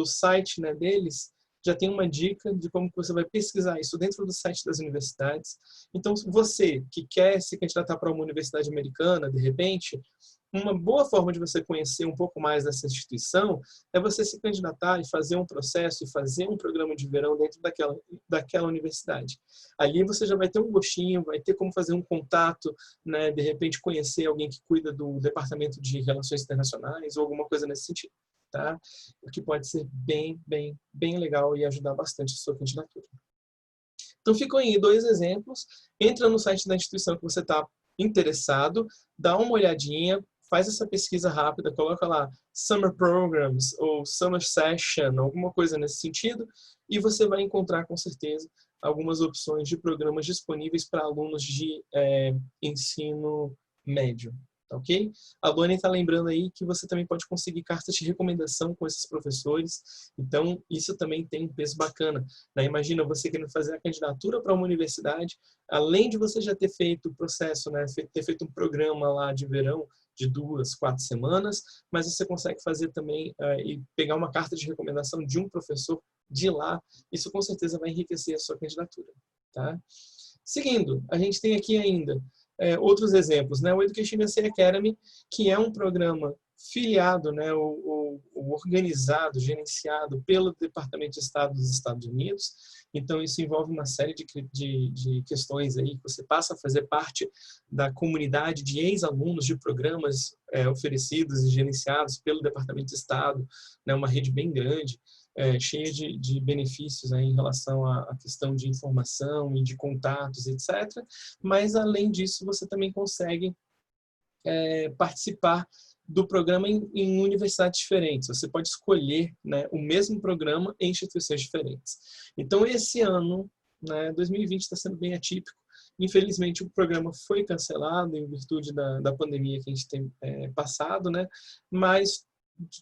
site, né, deles, já tem uma dica de como você vai pesquisar isso dentro do site das universidades. Então, você que quer se candidatar para uma universidade americana, de repente, uma boa forma de você conhecer um pouco mais dessa instituição é você se candidatar e fazer um processo e fazer um programa de verão dentro daquela universidade. Ali você já vai ter um gostinho, vai ter como fazer um contato, né, de repente conhecer alguém que cuida do departamento de relações internacionais ou alguma coisa nesse sentido. Tá? O que pode ser bem, bem, bem legal e ajudar bastante a sua candidatura. Então ficam aí 2 exemplos. Entra no site da instituição que você está interessado, dá uma olhadinha, faz essa pesquisa rápida, coloca lá Summer Programs ou Summer Session, alguma coisa nesse sentido, e você vai encontrar com certeza algumas opções de programas disponíveis para alunos de ensino médio. Ok? A Luane está lembrando aí que você também pode conseguir cartas de recomendação com esses professores, então isso também tem um peso bacana, né? Imagina você querendo fazer a candidatura para uma universidade, além de você já ter feito o processo, né? Ter feito um programa lá de verão de 2, 4 semanas, mas você consegue fazer também e pegar uma carta de recomendação de um professor de lá, isso com certeza vai enriquecer a sua candidatura. Tá? Seguindo, a gente tem aqui ainda outros exemplos, né? O Education USA Academy, que é um programa filiado, né, ou organizado, gerenciado pelo Departamento de Estado dos Estados Unidos. Então, isso envolve uma série de questões aí, que você passa a fazer parte da comunidade de ex-alunos de programas oferecidos e gerenciados pelo Departamento de Estado, né, uma rede bem grande, cheia de benefícios em relação à questão de informação e de contatos, etc. Mas, além disso, você também consegue participar do programa em universidades diferentes. Você pode escolher, né, o mesmo programa em instituições diferentes. Então, esse ano, né, 2020 está sendo bem atípico. Infelizmente, o programa foi cancelado em virtude da pandemia que a gente tem passado, né? Mas,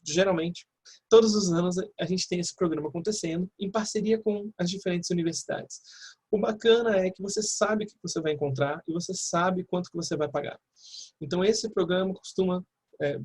geralmente, todos os anos a gente tem esse programa acontecendo em parceria com as diferentes universidades. O bacana é que você sabe o que você vai encontrar e você sabe quanto que você vai pagar. Então, esse programa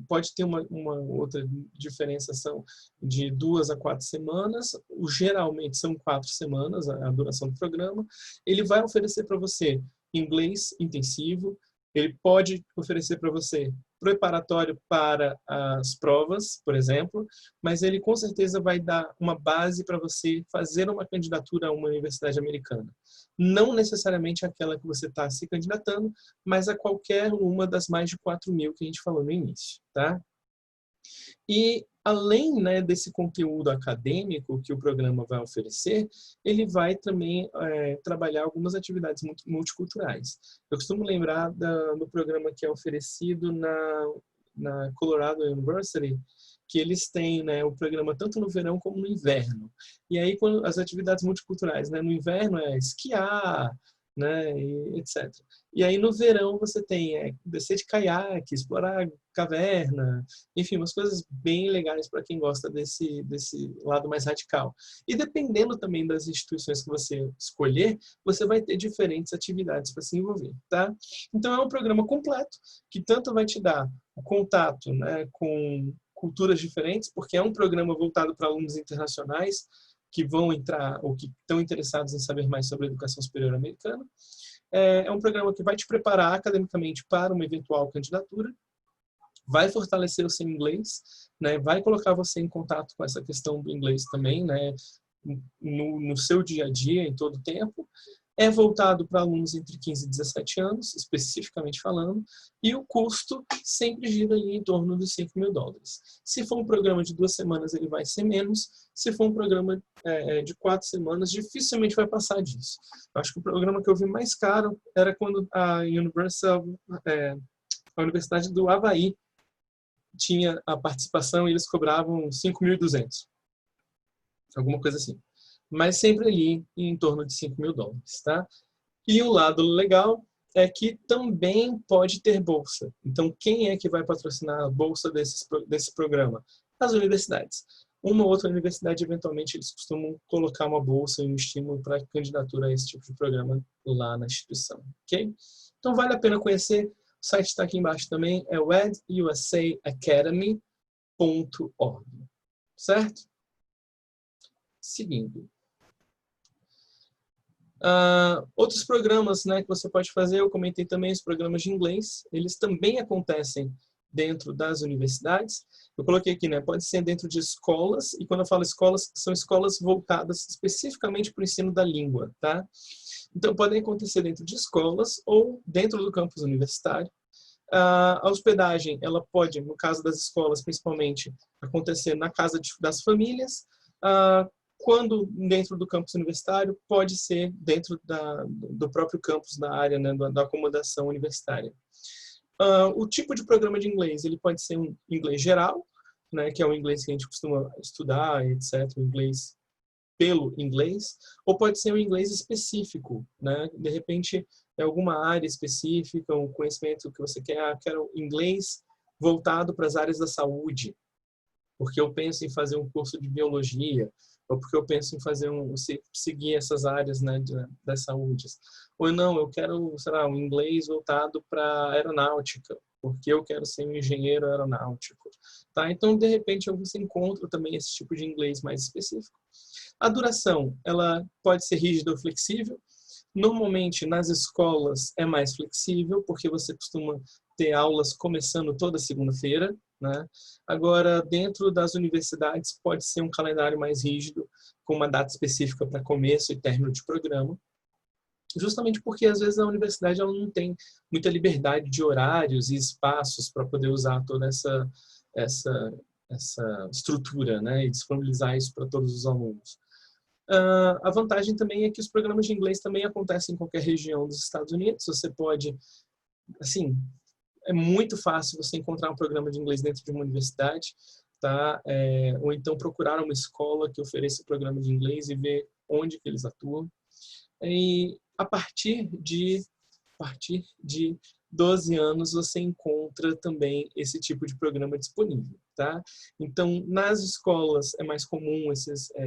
pode ter uma outra diferenciação de 2 a 4 semanas, geralmente são 4 semanas a duração do programa. Ele vai oferecer para você inglês intensivo, ele pode oferecer para você preparatório para as provas, por exemplo, mas ele com certeza vai dar uma base para você fazer uma candidatura a uma universidade americana. Não necessariamente aquela que você está se candidatando, mas a qualquer uma das mais de 4.000 que a gente falou no início. Tá? E além, né, desse conteúdo acadêmico que o programa vai oferecer, ele vai também trabalhar algumas atividades multiculturais. Eu costumo lembrar do programa que é oferecido na Colorado University, que eles têm, né, o programa tanto no verão como no inverno. E aí, quando as atividades multiculturais, né, no inverno é esquiar, né, e etc. E aí no verão você tem descer de caiaque, explorar caverna, enfim, umas coisas bem legais para quem gosta desse lado mais radical. E dependendo também das instituições que você escolher, você vai ter diferentes atividades para se envolver, tá? Então é um programa completo que tanto vai te dar o contato, né, com culturas diferentes, porque é um programa voltado para alunos internacionais que vão entrar ou que estão interessados em saber mais sobre a educação superior americana. É um programa que vai te preparar academicamente para uma eventual candidatura, vai fortalecer o seu inglês, né? Vai colocar você em contato com essa questão do inglês também, né? No seu dia a dia, em todo o tempo. É voltado para alunos entre 15 e 17 anos, especificamente falando, e o custo sempre gira ali em torno dos $5.000. Se for um programa de 2 semanas, ele vai ser menos. Se for um programa de 4 semanas, dificilmente vai passar disso. Eu acho que o programa que eu vi mais caro era quando a Universidade do Havaí tinha a participação e eles cobravam $5.200. Alguma coisa assim. Mas sempre ali em torno de $5.000, tá? E o lado legal é que também pode ter bolsa. Então, quem é que vai patrocinar a bolsa desse programa? As universidades. Uma ou outra universidade, eventualmente, eles costumam colocar uma bolsa e um estímulo para candidatura a esse tipo de programa lá na instituição, ok? Então, vale a pena conhecer. O site está aqui embaixo também, é o edusaacademy.org, certo? Seguindo. Outros programas, né, que você pode fazer, eu comentei também os programas de inglês, eles também acontecem dentro das universidades. Eu coloquei aqui, né, pode ser dentro de escolas, e quando eu falo escolas, são escolas voltadas especificamente para o ensino da língua, tá? Então, podem acontecer dentro de escolas ou dentro do campus universitário. A hospedagem, ela pode, no caso das escolas, principalmente, acontecer na casa das famílias. Quando dentro do campus universitário, pode ser dentro do próprio campus, da área, né, da acomodação universitária. O tipo de programa de inglês, ele pode ser um inglês geral, né, que é o inglês que a gente costuma estudar, etc., o inglês pelo inglês, ou pode ser um inglês específico, né? De repente, é alguma área específica, um conhecimento que você quer, quero inglês voltado para as áreas da saúde, porque eu penso em fazer um curso de biologia, ou porque eu penso em fazer seguir essas áreas, né, das saúdes. Ou não, eu quero, sei lá, um inglês voltado para aeronáutica, porque eu quero ser um engenheiro aeronáutico. Tá? Então, de repente, você encontra também esse tipo de inglês mais específico. A duração, ela pode ser rígida ou flexível. Normalmente, nas escolas, é mais flexível, porque você costuma ter aulas começando toda segunda-feira, né? Agora, dentro das universidades, pode ser um calendário mais rígido, com uma data específica para começo e término de programa, justamente porque, às vezes, a universidade ela não tem muita liberdade de horários e espaços para poder usar toda essa estrutura, né? E disponibilizar isso para todos os alunos. A vantagem também é que os programas de inglês também acontecem em qualquer região dos Estados Unidos. Você pode, assim, é muito fácil você encontrar um programa de inglês dentro de uma universidade, tá? Ou então procurar uma escola que ofereça o programa de inglês e ver onde que eles atuam. E a partir de 12 anos você encontra também esse tipo de programa disponível, tá? Então, nas escolas é mais comum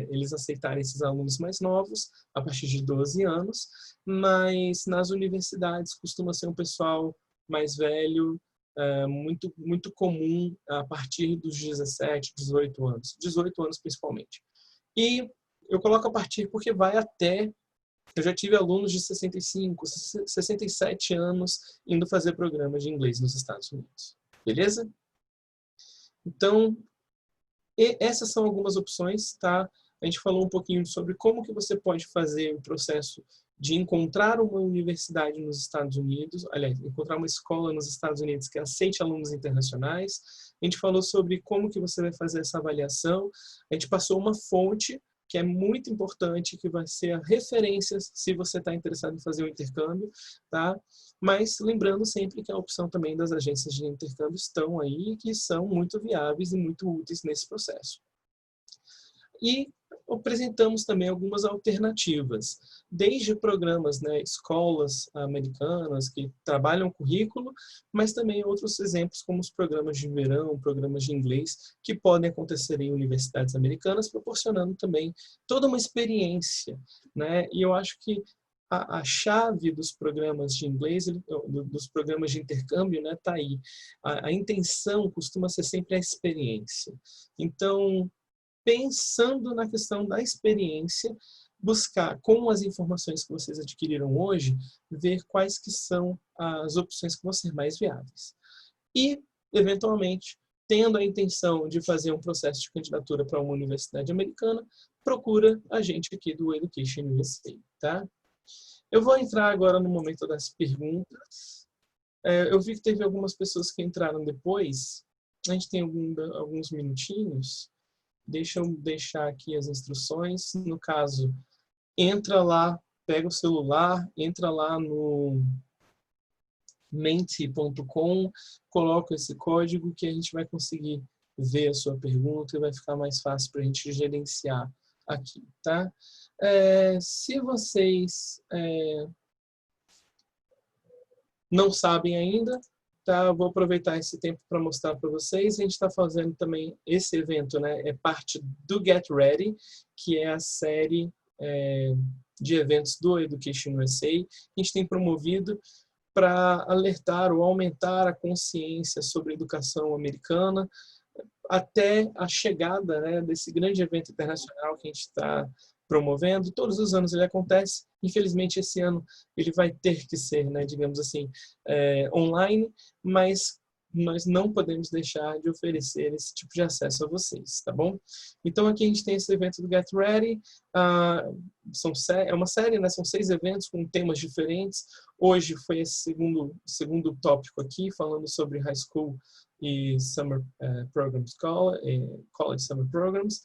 eles aceitarem esses alunos mais novos, a partir de 12 anos, mas nas universidades costuma ser um pessoal mais velho, muito comum a partir dos 17, 18 anos, 18 anos principalmente. E eu coloco a partir porque vai até. Eu já tive alunos de 65, 67 anos indo fazer programa de inglês nos Estados Unidos. Beleza? Então, essas são algumas opções, tá? A gente falou um pouquinho sobre como que você pode fazer o processo de encontrar uma universidade nos Estados Unidos, aliás, encontrar uma escola nos Estados Unidos que aceite alunos internacionais. A gente falou sobre como que você vai fazer essa avaliação. A gente passou uma fonte que é muito importante, que vai ser a referência se você está interessado em fazer o intercâmbio, tá? Mas lembrando sempre que a opção também das agências de intercâmbio estão aí, que são muito viáveis e muito úteis nesse processo. E apresentamos também algumas alternativas, desde programas, né, escolas americanas que trabalham currículo, mas também outros exemplos como os programas de verão, programas de inglês, que podem acontecer em universidades americanas, proporcionando também toda uma experiência, né? E eu acho que a chave dos programas de inglês, dos programas de intercâmbio, né, tá aí. A intenção costuma ser sempre a experiência. Então, pensando na questão da experiência, buscar, com as informações que vocês adquiriram hoje, ver quais que são as opções que vão ser mais viáveis. E, eventualmente, tendo a intenção de fazer um processo de candidatura para uma universidade americana, procura a gente aqui do Education USA, tá? Eu vou entrar agora no momento das perguntas. Eu vi que teve algumas pessoas que entraram depois. A gente tem alguns minutinhos. Deixa eu deixar aqui as instruções. No caso, entra lá, pega o celular, entra lá no menti.com, coloca esse código que a gente vai conseguir ver a sua pergunta e vai ficar mais fácil para a gente gerenciar aqui, tá? Se vocês não sabem ainda, tá? Vou aproveitar esse tempo para mostrar para vocês. A gente está fazendo também esse evento, né? É parte do Get Ready, que é a série de eventos do Education USA. A gente tem promovido para alertar ou aumentar a consciência sobre a educação americana, até a chegada, né, desse grande evento internacional que a gente está promovendo. Todos os anos ele acontece. Infelizmente, esse ano ele vai ter que ser, né, digamos assim, online, mas nós não podemos deixar de oferecer esse tipo de acesso a vocês, tá bom? Então, aqui a gente tem esse evento do Get Ready. É uma série, né? São 6 eventos com temas diferentes. Hoje foi esse segundo tópico aqui, falando sobre high school e Summer Programs, College Summer Programs.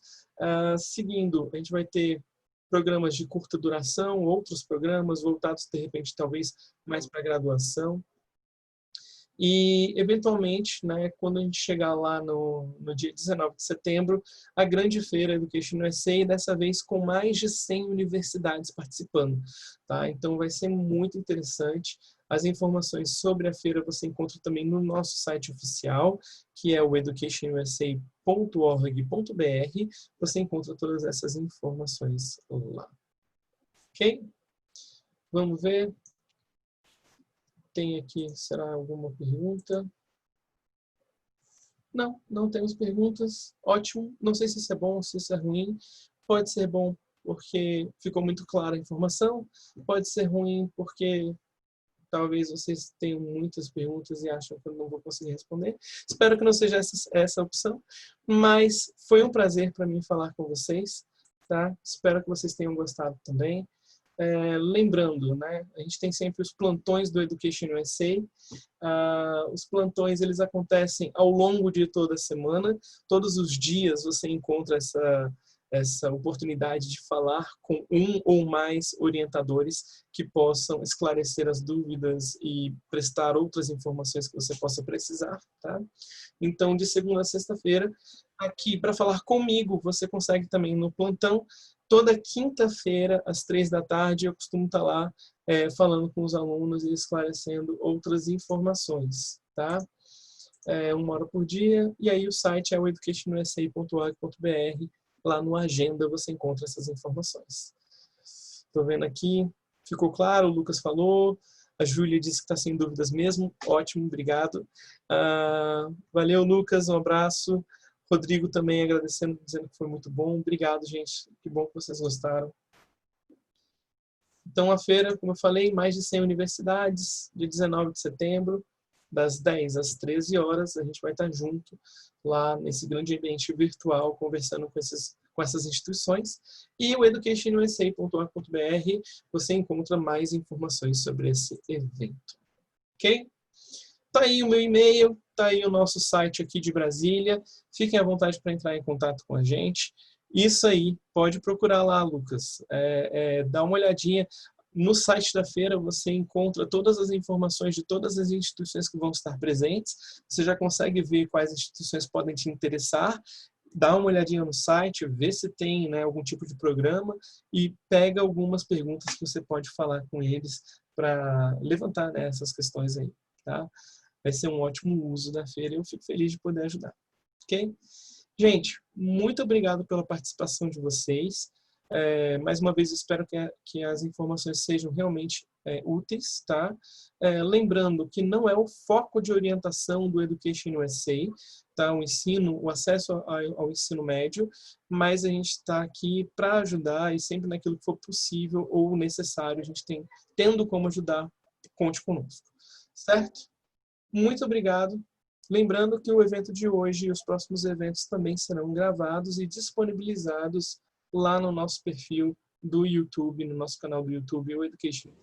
Seguindo, a gente vai ter programas de curta duração, outros programas voltados, de repente, talvez mais para graduação. E, eventualmente, né, quando a gente chegar lá no dia 19 de setembro, a grande feira Education USA, dessa vez com mais de 100 universidades participando. Tá? Então, vai ser muito interessante. As informações sobre a feira você encontra também no nosso site oficial, que é o educationusa.org.br. Você encontra todas essas informações lá. Ok? Vamos ver. Tem aqui, será alguma pergunta? Não, não temos perguntas. Ótimo. Não sei se isso é bom ou se isso é ruim. Pode ser bom porque ficou muito clara a informação. Pode ser ruim porque talvez vocês tenham muitas perguntas e acham que eu não vou conseguir responder. Espero que não seja essa opção. Mas foi um prazer para mim falar com vocês. Tá? Espero que vocês tenham gostado também. Lembrando, né, a gente tem sempre os plantões do Education USA. Os plantões eles acontecem ao longo de toda a semana. Todos os dias você encontra essa oportunidade de falar com um ou mais orientadores que possam esclarecer as dúvidas e prestar outras informações que você possa precisar. Tá? Então, de segunda a sexta-feira, aqui para falar comigo, você consegue também no plantão. Toda quinta-feira, às 3 da tarde, eu costumo estar lá falando com os alunos e esclarecendo outras informações, tá? 1 hora por dia, e aí o site é o educationusa.org.br. Lá no Agenda você encontra essas informações. Estou vendo aqui, ficou claro, o Lucas falou, a Júlia disse que está sem dúvidas mesmo, ótimo, obrigado. Valeu, Lucas, um abraço. Rodrigo também agradecendo, dizendo que foi muito bom. Obrigado, gente. Que bom que vocês gostaram. Então, a feira, como eu falei, mais de 100 universidades, dia 19 de setembro, das 10 às 13 horas, a gente vai estar junto lá nesse grande ambiente virtual, conversando com essas instituições. E o educationusa.org.br você encontra mais informações sobre esse evento. Ok? Tá aí o meu e-mail, tá aí o nosso site aqui de Brasília. Fiquem à vontade para entrar em contato com a gente. Isso aí, pode procurar lá, Lucas. Dá uma olhadinha. No site da feira você encontra todas as informações de todas as instituições que vão estar presentes. Você já consegue ver quais instituições podem te interessar. Dá uma olhadinha no site, vê se tem, né, algum tipo de programa e pega algumas perguntas que você pode falar com eles para levantar, né, essas questões aí. Tá? Vai ser um ótimo uso da feira e eu fico feliz de poder ajudar. Ok? Gente, muito obrigado pela participação de vocês. Mais uma vez, espero que as informações sejam realmente úteis. Tá? Lembrando que não é o foco de orientação do Education USA, tá? O acesso ao ensino médio, mas a gente está aqui para ajudar e sempre naquilo que for possível ou necessário, a gente tendo como ajudar, conte conosco. Certo? Muito obrigado. Lembrando que o evento de hoje e os próximos eventos também serão gravados e disponibilizados lá no nosso perfil do YouTube, no nosso canal do YouTube, o Education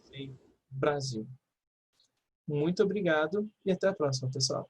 Brasil. Muito obrigado e até a próxima, pessoal.